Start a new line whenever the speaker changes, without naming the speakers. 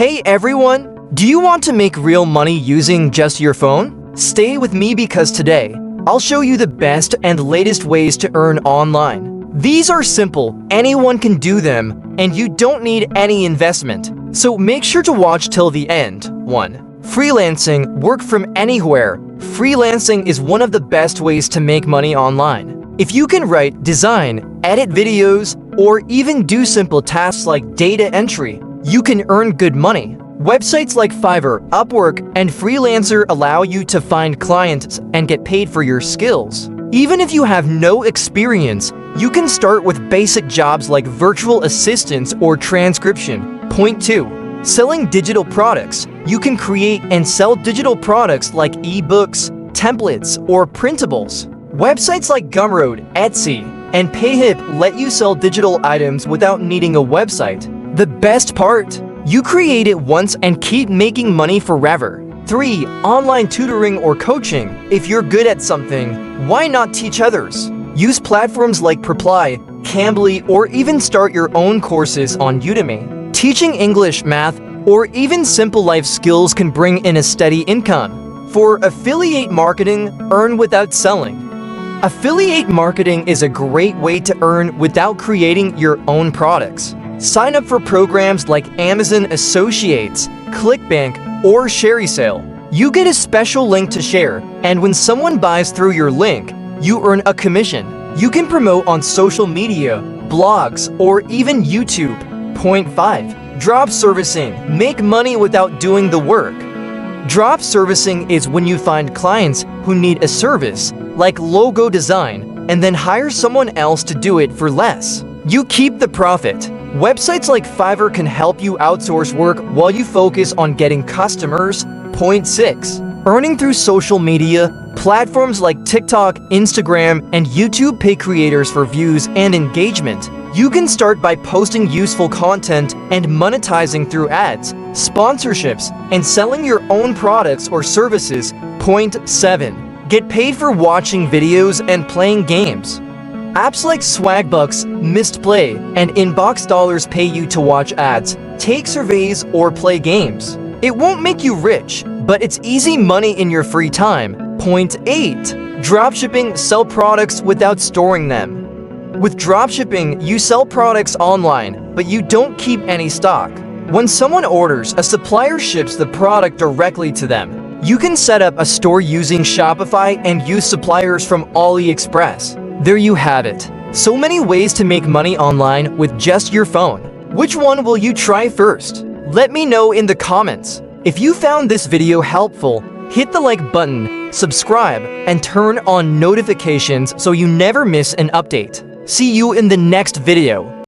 Hey everyone! Do you want to make real money using just your phone? Stay with me because today, I'll show you the best and latest ways to earn online. These are simple, anyone can do them, and you don't need any investment. So make sure to watch till the end. 1. Freelancing, work from anywhere. Freelancing is one of the best ways to make money online. If you can write, design, edit videos, or even do simple tasks like data entry, you can earn good money. Websites like Fiverr, Upwork, and Freelancer allow you to find clients and get paid for your skills. Even if you have no experience, you can start with basic jobs like virtual assistants or transcription. Point 2. Selling digital products. You can create and sell digital products like ebooks, templates, or printables. Websites like Gumroad, Etsy, and Payhip let you sell digital items without needing a website. The best part? You create it once and keep making money forever. 3. Online tutoring or coaching. If you're good at something, why not teach others? Use platforms like Preply, Cambly, or even start your own courses on Udemy. Teaching English, math, or even simple life skills can bring in a steady income. 4. Affiliate marketing. Earn without selling. Affiliate marketing is a great way to earn without creating your own products. Sign up for programs like Amazon Associates, ClickBank, or ShareSale. You get a special link to share, and when someone buys through your link, you earn a commission. You can promote on social media, blogs, or even YouTube. Point 5. Drop servicing. Make money without doing the work. Drop servicing is when you find clients who need a service, like logo design, and then hire someone else to do it for less. You keep the profit. Websites like Fiverr can help you outsource work while you focus on getting customers. Point 6. Earning through social media. Platforms like TikTok, Instagram, and YouTube pay creators for views and engagement. You can start by posting useful content and monetizing through ads, sponsorships, and selling your own products or services. Point 7. Get paid for watching videos and playing games. Apps like Swagbucks, Mistplay, and Inbox Dollars pay you to watch ads, take surveys, or play games. It won't make you rich, but it's easy money in your free time. Point 8. Dropshipping. Sell products without storing them. With dropshipping, you sell products online, but you don't keep any stock. When someone orders, a supplier ships the product directly to them. You can set up a store using Shopify and use suppliers from AliExpress. There you have it. So many ways to make money online with just your phone. Which one will you try first? Let me know in the comments. If you found this video helpful, hit the like button, subscribe, and turn on notifications so you never miss an update. See you in the next video.